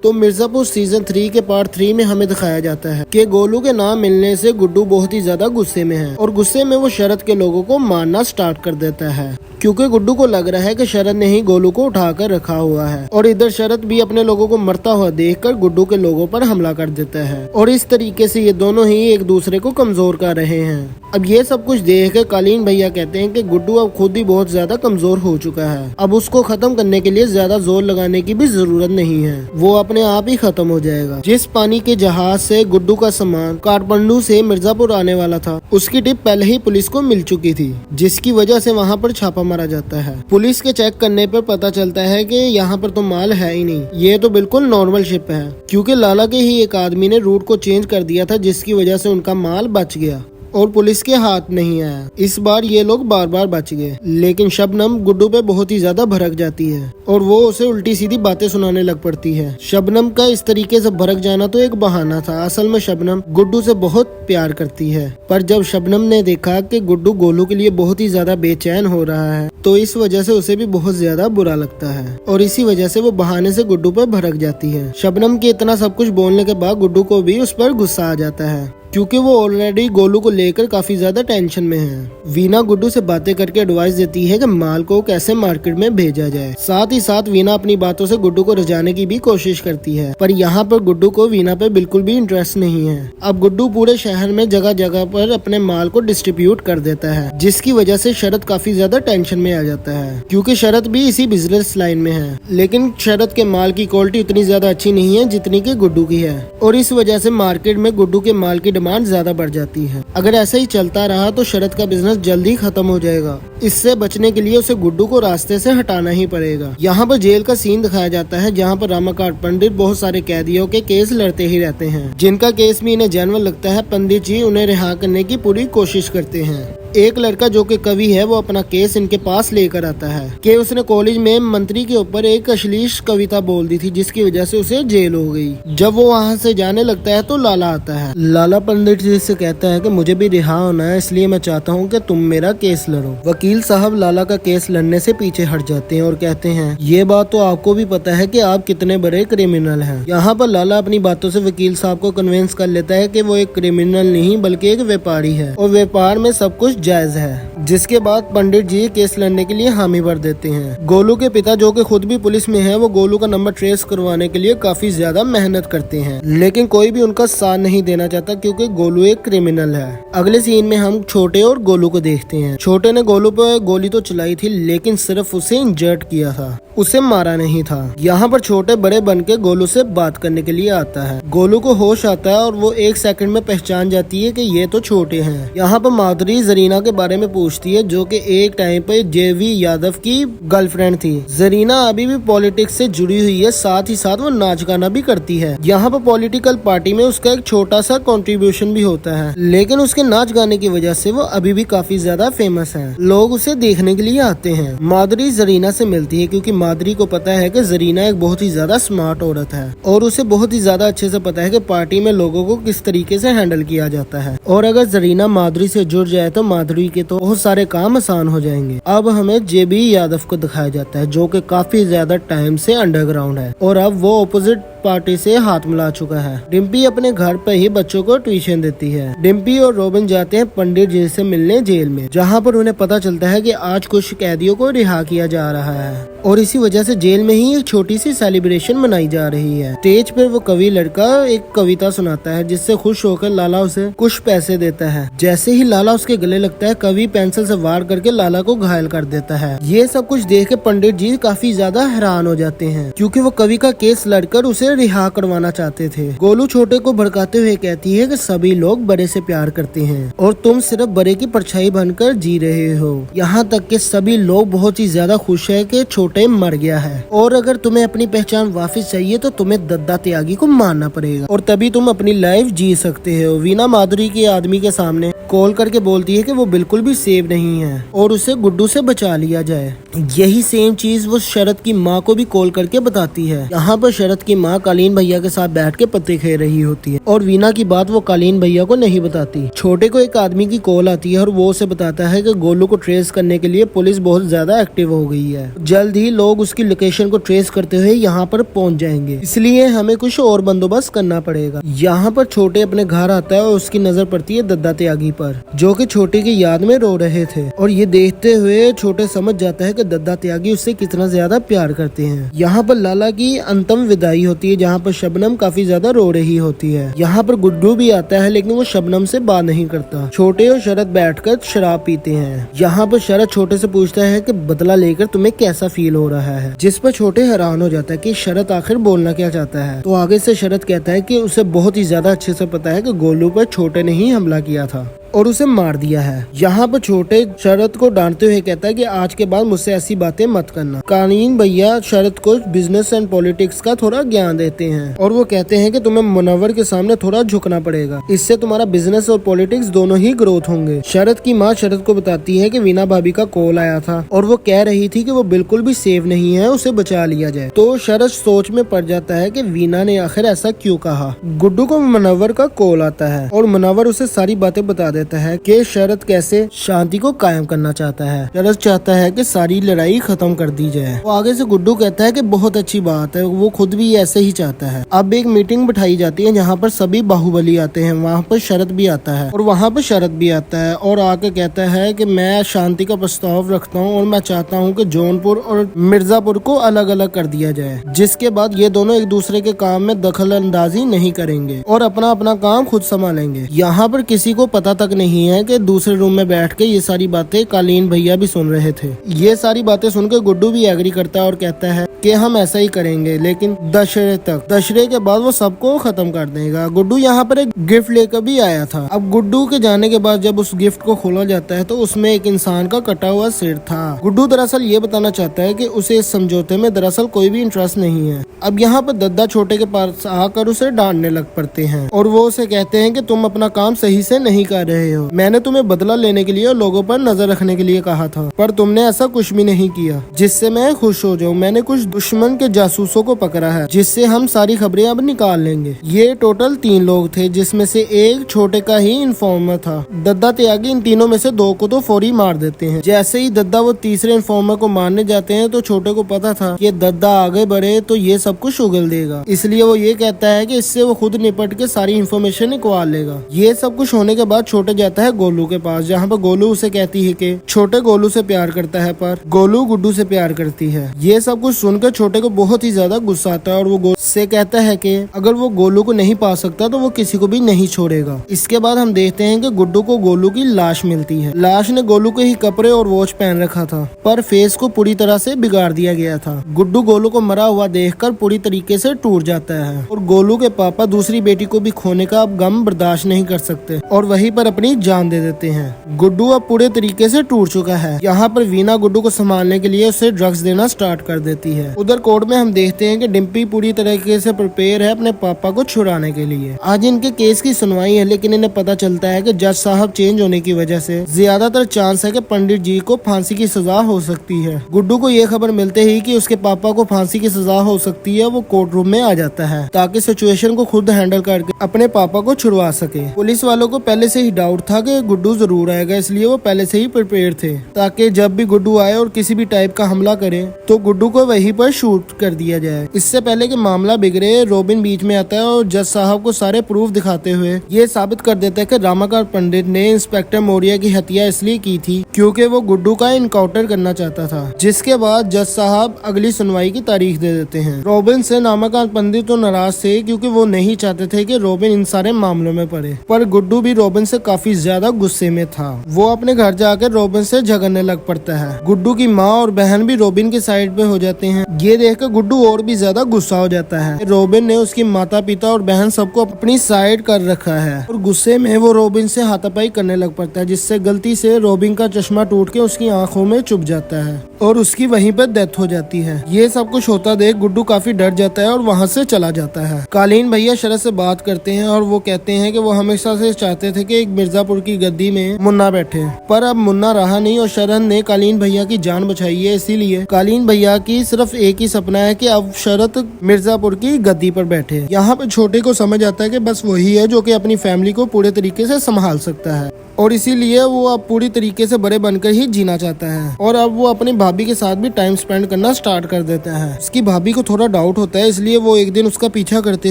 तो मिर्जापुर सीजन 3 के पार्ट 3 में हमें दिखाया जाता है कि गोलू के नाम मिलने से गुड्डू बहुत ही ज्यादा गुस्से में है और गुस्से में वो शरद के लोगों को मारना स्टार्ट कर देता है, क्योंकि गुड्डू को लग रहा है कि शरद ने ही गोलू को उठाकर रखा हुआ है। और इधर शरद भी अपने लोगों को मरता हुआ देखकर गुड्डू के लोगों पर हमला कर देता है और इस तरीके से ये दोनों ही एक दूसरे को कमजोर कर रहे हैं। अब ये सब कुछ देख कर कालीन भैया कहते हैं कि गुड्डू अब खुद ही बहुत ज्यादा कमजोर हो चुका है, अब उसको खत्म करने के लिए ज्यादा जोर लगाने की भी जरूरत नहीं है, वो अपने आप ही खत्म हो जाएगा। जिस पानी के जहाज से गुड्डू का सामान काठमांडू से मिर्जापुर आने वाला था, उसकी टिप पहले ही पुलिस को मिल चुकी थी, जिसकी वजह से वहाँ पर छापा मारा जाता है। पुलिस के चेक करने पर पता चलता है कि यहाँ पर तो माल है ही नहीं, ये तो बिल्कुल नॉर्मल शिप है, क्योंकि लाला के ही एक आदमी ने रूट को चेंज कर दिया था, जिसकी वजह से उनका माल बच गया और पुलिस के हाथ नहीं आया। इस बार ये लोग बार बार बच गए, लेकिन शबनम गुड्डू पे बहुत ही ज्यादा भड़क जाती है और वो उसे उल्टी सीधी बातें सुनाने लग पड़ती है। शबनम का इस तरीके से भड़क जाना तो एक बहाना था, असल में शबनम गुड्डू से बहुत प्यार करती है। पर जब शबनम ने देखा कि गुड्डू गोलू के लिए बहुत ही ज्यादा बेचैन हो रहा है, तो इस वजह से उसे भी बहुत ज्यादा बुरा लगता है और इसी वजह से वो बहाने से गुड्डू पर भड़क जाती है। शबनम के इतना सब कुछ बोलने के बाद गुड्डू को भी उस पर गुस्सा आ जाता है, क्योंकि वो ऑलरेडी गोलू को लेकर काफी ज्यादा टेंशन में है। वीना गुड्डू से बातें करके एडवाइस देती है कि माल को कैसे मार्केट में भेजा जाए। साथ ही साथ वीना अपनी बातों से गुड्डू को रिझाने की भी कोशिश करती है, पर यहाँ पर गुड्डू को वीना पे बिल्कुल भी इंटरेस्ट नहीं है। अब गुड्डू पूरे शहर में जगह जगह पर अपने माल को डिस्ट्रीब्यूट कर देता है, जिसकी वजह से शरद काफी ज्यादा टेंशन में आ जाता है, क्योंकि शरद भी इसी बिजनेस लाइन में है। लेकिन शरद के माल की क्वालिटी उतनी ज्यादा अच्छी नहीं है जितनी की गुड्डू की है, और इस वजह से मार्केट में गुड्डू के माल की डिमांड ज्यादा बढ़ जाती है। अगर ऐसा ही चलता रहा तो शरद का बिजनेस जल्दी खत्म हो जाएगा। इससे बचने के लिए उसे गुड्डू को रास्ते से हटाना ही पड़ेगा। यहाँ पर जेल का सीन दिखाया जाता है, जहाँ पर रामाकांत पंडित बहुत सारे कैदियों के केस लड़ते ही रहते हैं, जिनका केस भी इन्हें जेन्युइन लगता है। पंडित जी उन्हें रिहा करने की पूरी कोशिश करते हैं। एक लड़का जो कि कवि है, वो अपना केस इनके पास लेकर आता है कि उसने कॉलेज में मंत्री के ऊपर एक अश्लील कविता बोल दी थी, जिसकी वजह से उसे जेल हो गई। जब वो वहाँ से जाने लगता है तो लाला आता है। लाला पंडित जी से कहता है कि मुझे भी रिहा होना है, इसलिए मैं चाहता हूँ कि तुम मेरा केस लड़ो। वकील साहब लाला का केस लड़ने से पीछे हट जाते हैं और कहते हैं ये बात तो आपको भी पता है कि आप कितने बड़े क्रिमिनल हैं। यहाँ पर लाला अपनी बातों से वकील साहब को कन्विंस कर लेता है कि वो एक क्रिमिनल नहीं बल्कि एक व्यापारी है और व्यापार में सब कुछ जायज है। जिसके बाद पंडित जी केस लड़ने के लिए हामी भर देते हैं। गोलू के पिता जो कि खुद भी पुलिस में है, वो गोलू का नंबर ट्रेस करवाने के लिए काफी ज्यादा मेहनत करते हैं, लेकिन कोई भी उनका साथ नहीं देना चाहता, क्योंकि गोलू एक क्रिमिनल है। अगले सीन में हम छोटे और गोलू को देखते हैं। छोटे ने गोलू पर गोली तो चलाई थी, लेकिन सिर्फ उसे इंजर्ड किया था, उसे मारा नहीं था। यहाँ पर छोटे बड़े बन के गोलू से बात करने के लिए आता है। गोलू को होश आता है और वो एक सेकंड में पहचान जाती है कि ये तो छोटे हैं। यहाँ पर माधुरी जरीना के बारे में पूछती है, जो कि एक टाइम पे जेवी यादव की गर्लफ्रेंड थी। जरीना अभी भी पॉलिटिक्स से जुड़ी हुई है, साथ ही साथ वो नाच गाना भी करती है। यहाँ पर पॉलिटिकल पार्टी में उसका एक छोटा सा कंट्रीब्यूशन भी होता है, लेकिन उसके नाच गाने की वजह से वो अभी भी काफी ज्यादा फेमस है। लोग उसे देखने के लिए आते हैं। माधुरी जरीना से मिलती है, क्योंकि माधुरी को पता है कि जरीना एक बहुत ही ज्यादा स्मार्ट औरत है और उसे बहुत ही ज्यादा अच्छे से पता है कि पार्टी में लोगों को किस तरीके से हैंडल किया जाता है, और अगर जरीना माधुरी से जुड़ जाए तो माधुरी के तो बहुत सारे काम आसान हो जाएंगे। अब हमें जेबी यादव को दिखाया जाता है, जो कि काफी ज्यादा टाइम से अंडरग्राउंड है और अब वो ऑपोजिट पार्टी से हाथ मिला चुका है। डिम्पी अपने घर पर ही बच्चों को ट्यूशन देती है। डिम्पी और रोबिन जाते हैं पंडित जी से मिलने जेल में, जहाँ पर उन्हें पता चलता है कि आज कुछ कैदियों को रिहा किया जा रहा है और इसी वजह से जेल में ही एक छोटी सी सेलिब्रेशन मनाई जा रही है। स्टेज पर वो कवि लड़का एक कविता सुनाता है, जिससे खुश होकर लाला उसे कुछ पैसे देता है। जैसे ही लाला उसके गले लगता है, कवि पेंसिल से वार करके लाला को घायल कर देता है। ये सब कुछ देख के पंडित जी काफी ज्यादा हैरान हो जाते हैं, क्योंकि वो कवि का केस लड़कर उसे रिहा करवाना चाहते थे। गोलू छोटे को भड़काते हुए कहती है कि सभी लोग बड़े से प्यार करते हैं और तुम सिर्फ बड़े की परछाई बनकर जी रहे हो। यहाँ तक कि सभी लोग बहुत ही ज्यादा खुश है कि छोटे मर गया है, और अगर तुम्हें अपनी पहचान वापस चाहिए तो तुम्हें दद्दा त्यागी को मारना पड़ेगा और तभी तुम अपनी लाइफ जी सकते हो। वीना माधुरी के आदमी के सामने कॉल करके बोलती है कि वो बिल्कुल भी सेफ नहीं है और उसे गुड्डू से बचा लिया जाए। यही सेम चीज वो शरद की माँ को भी कॉल करके बताती है। यहाँ पर शरद की माँ कालीन भैया के साथ बैठ के पत्ते खे रही होती है और वीना की बात वो कालीन भैया को नहीं बताती। छोटे को एक आदमी की कॉल आती है और वो उसे बताता है कि गोलू को ट्रेस करने के लिए पुलिस बहुत ज्यादा एक्टिव हो गई है। जल्द ही लोग उसकी लोकेशन को ट्रेस करते हुए यहाँ पर पहुँच जाएंगे, इसलिए हमें कुछ और बंदोबस्त करना पड़ेगा। यहाँ पर छोटे अपने घर आता है और उसकी नजर पड़ती है दद्दा त्यागी पर, जो कि छोटे की याद में रो रहे थे। और ये देखते हुए छोटे समझ जाता है कि दद्दा त्यागी उससे कितना ज्यादा प्यार करते हैं। यहाँ पर लाला की अंतिम विदाई होती है, जहाँ पर शबनम काफी ज्यादा रो रही होती है। यहाँ पर गुड्डू भी आता है, लेकिन वो शबनम से बात नहीं करता। छोटे और शरद बैठकर शराब पीते हैं। यहाँ पर शरद छोटे से पूछता है कि बदला लेकर तुम्हें कैसा फील हो रहा है, जिस पर छोटे हैरान हो जाता है कि शरद आखिर बोलना क्या चाहता है। तो आगे से शरद कहता है कि उसे बहुत ही ज्यादा अच्छे से पता है कि गोलू पर छोटे ने ही हमला किया था और उसे मार दिया है। यहाँ पर छोटे शरद को डांटते हुए कहता है कि आज के बाद मुझसे ऐसी बातें मत करना। कालीन भैया शरद को बिजनेस एंड पॉलिटिक्स का थोड़ा ज्ञान देते हैं और वो कहते हैं कि तुम्हें मुनव्वर के सामने थोड़ा झुकना पड़ेगा, इससे तुम्हारा बिजनेस और पॉलिटिक्स दोनों ही ग्रोथ होंगे। शरद की माँ शरद को बताती है कि वीना भाभी का कॉल आया था और वो कह रही थी कि वो बिल्कुल भी सेफ नहीं है, उसे बचा लिया जाए। तो शरद सोच में पड़ जाता है कि वीना ने आखिर ऐसा क्यों कहा। गुड्डू को मुनव्वर का कॉल आता है और मुनव्वर उसे सारी बातें बता देता है कि शरद कैसे शांति को कायम करना चाहता है। शरद चाहता है कि सारी लड़ाई खत्म कर दी जाए। तो आगे से गुड्डू कहता है कि बहुत अच्छी बात है, वो खुद भी ऐसे ही चाहता है। अब एक मीटिंग बिठाई जाती है जहाँ पर सभी बाहुबली आते हैं। वहाँ पर शरद भी आता है और वहाँ पर शरद भी आता है और आके कहता है कि मैं शांति का प्रस्ताव रखता हूँ और मैं चाहता हूँ कि जौनपुर और मिर्जापुर को अलग अलग कर दिया जाए, जिसके बाद ये दोनों एक दूसरे के काम में दखल अंदाजी नहीं करेंगे और अपना अपना काम खुद संभालेंगे। यहाँ पर किसी को पता तक नहीं है कि दूसरे रूम में बैठ के ये सारी बातें कालीन भैया भी सुन रहे थे। ये सारी बातें सुनकर गुड्डू भी एग्री करता है और कहता है कि हम ऐसा ही करेंगे, लेकिन दशहरे तक। दशहरे के बाद वो सबको खत्म कर देगा। गुड्डू यहाँ पर एक गिफ्ट लेकर भी आया था। अब गुड्डू के जाने के बाद जब उस गिफ्ट को खोला जाता है तो उसमें एक इंसान का कटा हुआ सिर था। गुड्डू दरअसल ये बताना चाहता है कि उसे इस समझौते में दरअसल कोई भी इंटरेस्ट नहीं है। अब यहाँ पर दद्दा छोटे के पास आकर उसे डांटने लग पड़ते हैं और वो उसे कहते हैं कि तुम अपना काम सही से नहीं कर रहे हो। मैंने तुम्हें बदला लेने के लिए और लोगों पर नजर रखने के लिए कहा था, पर तुमने ऐसा कुछ भी नहीं किया जिससे मैं खुश हो जाऊं। मैंने कुछ दुश्मन के जासूसों को पकड़ा है, जिससे हम सारी खबरें अब निकाल लेंगे। ये टोटल 3 लोग थे, जिसमें से एक छोटे का ही इन्फॉर्मर था। दद्दा त्यागी इन तीनों में से 2 को तो फौरी मार देते हैं। जैसे ही दद्दा वो तीसरे इन्फॉर्मर को मारने जाते हैं तो छोटे को पता था कि दद्दा आगे बढ़े तो ये सब कुछ उगल देगा, इसलिए वो ये कहता है कि इससे वो खुद निपट के सारी इन्फॉर्मेशन निकलवा लेगा। ये सब कुछ होने के बाद छोटे जाता है गोलू के पास, जहाँ पर गोलू उसे कहती है कि छोटे गोलू से प्यार करता है पर गोलू गुड्डू से प्यार करती है। ये सब कुछ सुनकर छोटे को बहुत ही ज्यादा गुस्सा आता है और वो गोलू से कहता है कि अगर वो गोलू को नहीं पा सकता तो वो किसी को भी नहीं छोड़ेगा। इसके बाद हम देखते हैं कि गुड्डू को गोलू की लाश मिलती है। लाश ने गोलू के ही कपड़े और वॉच पहन रखा था, पर फेस को पूरी तरह से बिगाड़ दिया गया था। गुड्डू गोलू को मरा हुआ देखकर पूरी तरीके से टूट जाता है और गोलू के पापा दूसरी बेटी को भी खोने का अब गम बर्दाश्त नहीं कर सकते और वहीं पर अपनी जान दे देते हैं। गुड्डू अब पूरे तरीके से टूट चुका है। यहाँ पर वीना गुड्डू को संभालने के लिए उसे ड्रग्स देना स्टार्ट कर देती है। उधर कोर्ट में हम देखते हैं कि डिम्पी पूरी तरीके से प्रिपेयर है अपने पापा को छुड़ाने के लिए। आज इनके केस की सुनवाई है, लेकिन इन्हें पता चलता है कि जज साहब चेंज होने की वजह से ज्यादातर चांस है कि पंडित जी को फांसी की सजा हो सकती है। गुड्डू को ये खबर मिलते ही कि उसके पापा को फांसी की सजा हो सकती है, वो कोर्ट रूम में आ जाता है ताकि सिचुएशन को खुद हैंडल करके अपने पापा को छुड़वा सके। पुलिस वालों को पहले से ही डाउट था कि गुड्डू जरूर आएगा, इसलिए वो पहले से ही प्रिपेयर थे ताकि जब भी गुड्डू आए और किसी भी टाइप का हमला करे तो गुड्डू को वहीं पर शूट कर दिया जाए। इससे पहले कि मामला बिगड़े, रोबिन बीच में आता है और जज साहब को सारे प्रूफ दिखाते हुए ये साबित कर देता है कि रामाकांत पंडित ने इंस्पेक्टर मौर्य की हत्या इसलिए की थी क्योंकि वो गुड्डू का इनकाउंटर करना चाहता था। जिसके बाद जज साहब अगली सुनवाई की तारीख दे देते हैं। रोबिन से रामाकांत पंडित तो नाराज थे क्योंकि वो नहीं चाहते थे कि रोबिन इन सारे मामलों में पड़े, पर गुड्डू भी रोबिन से काफी ज्यादा गुस्से में था। वो अपने घर जाकर रोबिन से झगड़ने लग पड़ता है। गुड्डू की माँ और बहन भी रोबिन के साइड पे हो जाते हैं। ये देखकर गुड्डू और भी ज्यादा गुस्सा हो जाता है। रोबिन ने उसकी माता पिता और बहन सबको अपनी साइड कर रखा है और गुस्से में वो रोबिन से हाथापाई करने लग पड़ता है, जिससे गलती से रोबिन का चश्मा टूट के उसकी आंखों में चुभ जाता है और उसकी वहीं पर डेथ हो जाती है। ये सब कुछ होता देख गुड्डू काफी डर जाता है और वहाँ से चला जाता है। कालीन भैया शरद से बात करते हैं और वो कहते हैं कि वो हमेशा से चाहते थे कि एक मिर्जापुर की गद्दी में मुन्ना बैठे। पर अब मुन्ना रहा नहीं और शरद ने कालीन भैया की जान बचाई है। इसीलिए कालीन भैया की सिर्फ एक ही सपना है कि अब शरद मिर्जापुर की गद्दी पर बैठे। यहाँ पे छोटे को समझ आता है कि बस वही है जो कि अपनी फैमिली को पूरे तरीके से संभाल सकता है और इसीलिए वो अब पूरी तरीके से बड़े बनकर ही जीना चाहता है। और अब वो अपनी भाभी के साथ भी टाइम स्पेंड करना स्टार्ट कर देता है। उसकी भाभी को थोड़ा डाउट होता है, इसलिए वो एक दिन उसका पीछा करते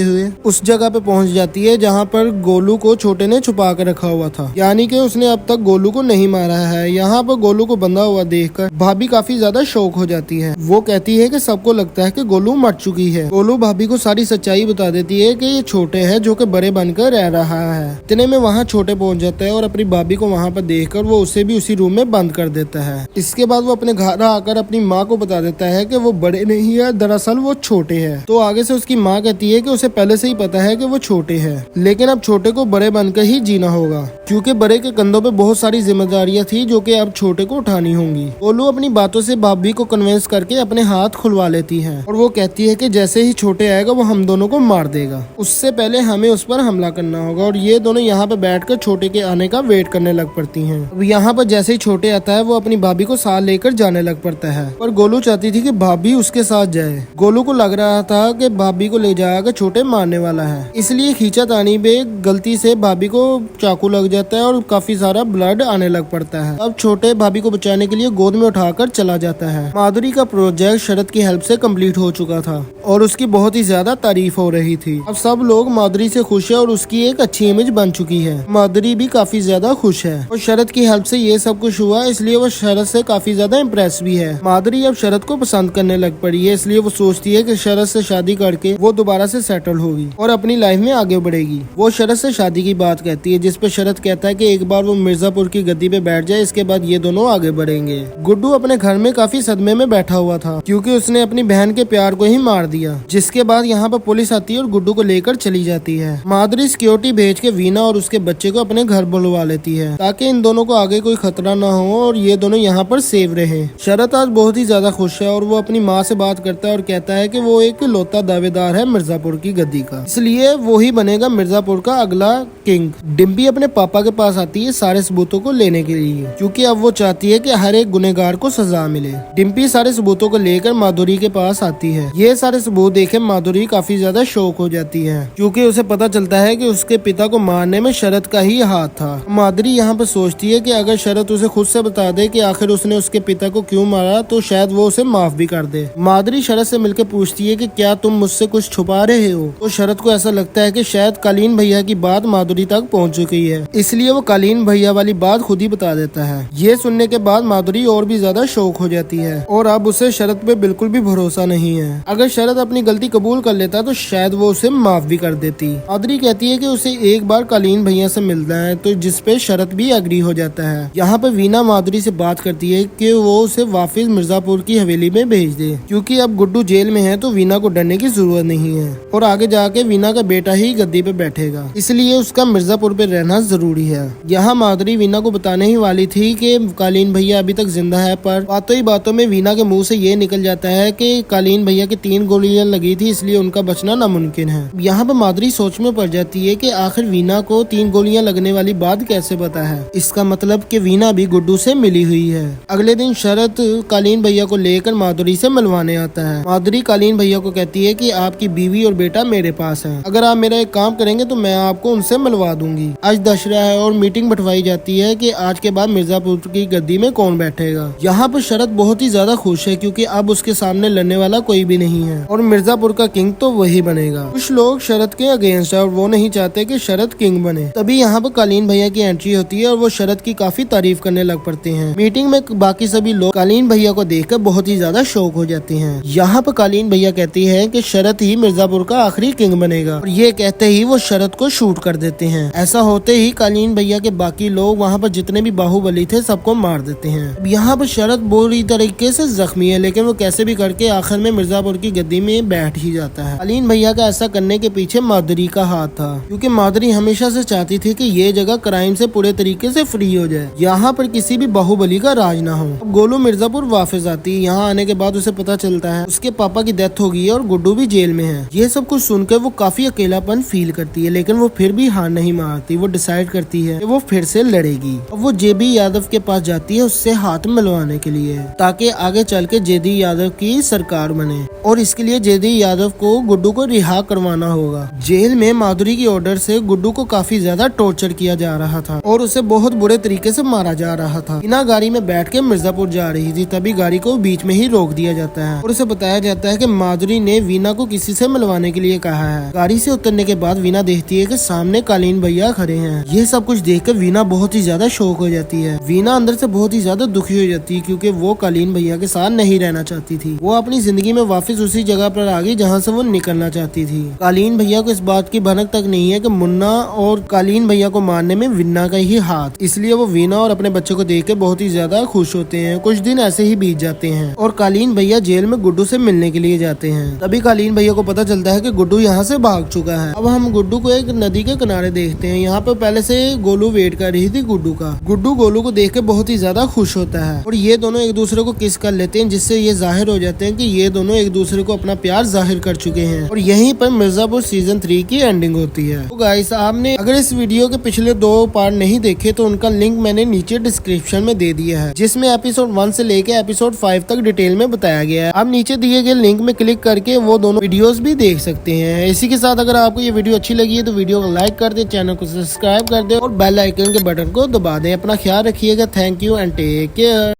हुए उस जगह पे पहुंच जाती है जहाँ पर गोलू को छोटे ने छुपा कर रखा हुआ था, यानी कि उसने अब तक गोलू को नहीं मारा है। यहाँ पर गोलू को बंधा हुआ देखकर भाभी काफी ज्यादा शौक हो जाती है। वो कहती है कि सबको लगता है कि गोलू मर चुकी है। गोलू भाभी को सारी सच्चाई बता देती है कि ये छोटे है जो कि बड़े बनकर रह रहा है। इतने में वहाँ छोटे पहुंच जाता है और अपनी भाभी को वहाँ पर देखकर वो उसे भी उसी रूम में बंद कर देता है। इसके बाद वो अपने घर आकर अपनी माँ को बता देता है कि वो बड़े नहीं है, दरअसल वो छोटे हैं। तो आगे से उसकी माँ कहती है कि उसे पहले से ही पता है कि वो छोटे हैं, लेकिन अब छोटे को बड़े बनकर ही जीना होगा क्योंकि बड़े के कंधों पे बहुत सारी जिम्मेदारियां थी जो कि अब छोटे को उठानी होंगी। गोलू अपनी बातों से भाभी को कन्विंस करके अपने हाथ खुलवा लेती है और वो कहती है कि जैसे ही छोटे आएगा वो हम दोनों को मार देगा, उससे पहले हमें उस पर हमला करना होगा। और ये दोनों यहाँ पे बैठकर छोटे के आने का वेट करने लग पड़ती हैं। अब यहाँ पर जैसे ही छोटे आता है वो अपनी भाभी को साथ लेकर जाने लग पड़ता है, पर गोलू चाहती थी कि भाभी उसके साथ जाए। गोलू को लग रहा था कि भाभी को ले जाकर छोटे मारने वाला है, इसलिए खींचातानी में गलती से भाभी को चाकू लग जाता है और काफी सारा ब्लड आने लग पड़ता है। अब छोटे भाभी को बचाने के लिए गोद में उठाकर चला जाता है। माधुरी का प्रोजेक्ट शरद की हेल्प से कंप्लीट हो चुका था और उसकी बहुत ही ज्यादा तारीफ हो रही थी। अब सब लोग माधुरी से खुश है और उसकी एक अच्छी इमेज बन चुकी है। माधुरी भी काफी ज्यादा खुश है और शरद की हेल्प से ये सब कुछ हुआ, इसलिए वो शरद से काफी ज्यादा इम्प्रेस भी है। माधुरी अब शरद को पसंद करने लग पड़ी है, इसलिए वो सोचती है कि शरद से शादी करके वो दोबारा से सेटल होगी और अपनी लाइफ में आगे बढ़ेगी। वो शरद से शादी की बात कहती है, जिसपे शरद कहता है कि एक बार वो मिर्जापुर की गद्दी पे बैठ जाए, इसके बाद ये दोनों आगे बढ़ेंगे। गुड्डू अपने घर में काफी सदमे में बैठा हुआ था क्योंकि उसने अपनी बहन के प्यार को ही मार दिया, जिसके बाद यहाँ पर पुलिस आती है और गुड्डू को लेकर चली जाती है। माधुरी सिक्योरिटी भेज के वीना और उसके बच्चे को अपने घर बुलवा लेती है ताकि इन दोनों को आगे कोई खतरा न हो और ये दोनों यहाँ पर सेव रहे। शरद आज बहुत ही ज्यादा खुश है और वो अपनी माँ से बात करता है और कहता है कि वो एक लौता दावेदार है मिर्जापुर की गद्दी का, इसलिए वो ही बनेगा मिर्जापुर का अगला किंग। डिम्पी अपने पापा के पास आती है सारे सबूतों को लेने के लिए क्योंकि अब वो चाहती है कि हर एक गुनहगार को सजा मिले। डिम्पी सारे सबूतों को लेकर माधुरी के पास आती है। ये सारे सबूत देखे माधुरी काफी ज्यादा शौक हो जाती है क्योंकि उसे पता चलता है कि उसके पिता को मारने में शरद का ही हाथ था। माधुरी यहाँ पर सोचती है कि अगर शरद उसे खुद से बता दे कि आखिर उसने उसके पिता को क्यों मारा तो शायद वो उसे माफ भी कर दे। माधुरी शरद से मिलकर पूछती है कि क्या तुम मुझसे कुछ छुपा रहे हो, तो शरद को ऐसा लगता है कि शायद कालीन भैया की बात माधुरी तक पहुंच चुकी है, इसलिए वो कालीन भैया वाली बात खुद ही बता देता है। ये सुनने के बाद माधुरी और भी ज्यादा शौक हो जाती है और अब उसे शरद पे बिल्कुल भी भरोसा नहीं है। अगर शरद अपनी गलती कबूल कर लेता तो शायद वो उसे माफ भी कर देती। माधुरी कहती है कि उसे एक बार कालीन भैया से मिलना है, तो जिसपे शरद भी एग्री हो जाता है। यहाँ पे वीना माधुरी से बात करती है कि वो उसे वापस मिर्जापुर की हवेली में भेज दे क्योंकि अब गुड्डू जेल में है तो वीना को डरने की जरूरत नहीं है और आगे जाके वीना का बेटा ही गद्दी पे बैठेगा, इसलिए उसका मिर्जापुर पे रहना जरूरी है। यहाँ माधुरी वीना को बताने ही वाली थी कि कालीन भैया अभी तक जिंदा है, पर बातों ही बातों में वीना के मुंह से ये निकल जाता है कि कालीन भैया की 3 गोलियां लगी थी, इसलिए उनका बचना नामुमकिन है। यहाँ पे माधुरी सोच में पड़ जाती है कि आखिर वीना को 3 गोलियां लगने वाली बात कैसे पता है। इसका मतलब कि वीना भी गुड्डू से मिली हुई है। अगले दिन शरद कालीन भैया को लेकर माधुरी से मिलवाने आता है। माधुरी कालीन भैया को कहती है कि आपकी बीवी और बेटा मेरे पास है, अगर आप मेरा एक काम करेंगे तो मैं आपको उनसे मिलवा दूंगी। आज दशहरा है और मीटिंग बैठवाई जाती है कि आज के बाद मिर्जापुर की गद्दी में कौन बैठेगा। यहाँ पर शरद बहुत ही ज्यादा खुश है क्योंकि अब उसके सामने लड़ने वाला कोई भी नहीं है और मिर्जापुर का किंग तो वही बनेगा। कुछ लोग शरद के अगेंस्ट है और वो नहीं चाहते कि शरद किंग बने। तभी यहाँ पर कालीन भैया की एंट्री होती है और वो शरद की काफी तारीफ करने लग पड़ते हैं। मीटिंग में बाकी सभी लोग कालीन भैया को देखकर बहुत ही ज्यादा शौक हो जाते हैं। यहाँ पर कालीन भैया कहती है कि शरद ही मिर्जापुर का आखिरी किंग बनेगा और ये कहते ही वो शरद को शूट कर देते हैं। ऐसा होते ही कालीन भैया के बाकी लोग वहाँ पर जितने भी बाहुबली थे सबको मार देते हैं। यहाँ पर शरद बुरी तरीके से जख्मी है, लेकिन वो कैसे भी करके आखिर में मिर्जापुर की गद्दी में बैठ ही जाता है। कालीन भैया का ऐसा करने के पीछे माधुरी का हाथ था क्योंकि माधुरी हमेशा से चाहती थी कि ये जगह क्राइम से पूरे तरीके से फ्री हो जाए, यहाँ पर किसी भी बाहुबली का राज ना हो। अब गोलू मिर्जापुर वापस आती है। यहाँ आने के बाद उसे पता चलता है उसके पापा की डेथ हो गई है और गुड्डू भी जेल में है। ये सब कुछ सुनकर वो काफी अकेलापन फील करती है, लेकिन वो फिर भी हार नहीं मारती। वो डिसाइड करती है कि वो फिर से लड़ेगी। अब वो जेबी यादव के पास जाती है उससे हाथ मिलवाने के लिए, ताकि आगे चल के जेडी यादव की सरकार बने। और इसके लिए जेडी यादव को गुड्डू को रिहा करवाना होगा। जेल में माधुरी की ऑर्डर से गुड्डू को काफी ज्यादा टॉर्चर किया जा रहा था और उसे बहुत बुरे तरीके से मारा जा रहा था। बिना गाड़ी में बैठ के मिर्जापुर जा रही थी, तभी गाड़ी को बीच में ही रोक दिया जाता है और उसे बताया जाता है कि माधुरी ने वीना को किसी से मिलवाने के लिए कहा है। गाड़ी से उतरने के बाद वीना देखती है कि सामने कालीन भैया खड़े हैं। ये सब कुछ देखकर वीना बहुत ही ज्यादा शॉक हो जाती है। वीना अंदर से बहुत ही ज्यादा दुखी हो जाती है, क्योंकि वो कालीन भैया के साथ नहीं रहना चाहती थी। वो अपनी जिंदगी में वापस उसी जगह पर आ गई जहाँ से वो निकलना चाहती थी। कालीन भैया को इस बात की भनक तक नहीं है कि मुन्ना और कालीन भैया को मारने में वीना का ही हाथ, इसलिए वो वीना और अपने बच्चे को देख के बहुत ही ज्यादा खुश होते हैं। कुछ दिन ऐसे ही बीत जाते हैं और कालीन भैया जेल में गुड्डू से मिलने के लिए जाते हैं। तभी कालीन भैया को पता चलता है कि गुड्डू यहाँ से भाग चुका है। अब हम गुड्डू को एक नदी के किनारे देखते हैं। यहाँ पे पहले से गोलू वेट कर रही थी गुड्डू का। गुड्डू गोलू को देख के बहुत ही ज्यादा खुश होता है और ये दोनों एक दूसरे को किस कर लेते हैं, जिससे ये जाहिर हो जाते हैं कि ये दोनों एक दूसरे को अपना प्यार जाहिर कर चुके हैं। और यहीं पर मिर्जापुर सीजन 3 की एंडिंग होती है। तो गाइस, आपने अगर इस वीडियो के पिछले 2 पार्ट नहीं देखे तो उनका लिंक मैंने नीचे डिस्क्रिप्शन में दे दिया है, जिसमें एपिसोड 1 से लेके एपिसोड 5 तक डिटेल में बताया गया है। आप नीचे दिए गए लिंक में क्लिक करके वो दोनों वीडियोस भी देख सकते हैं। इसी के साथ अगर आपको ये वीडियो अच्छी लगी है तो वीडियो को लाइक कर दे, चैनल को सब्सक्राइब कर दे और बेल आइकन के बटन को दबा दें। अपना ख्याल रखिएगा। Thank you and take care.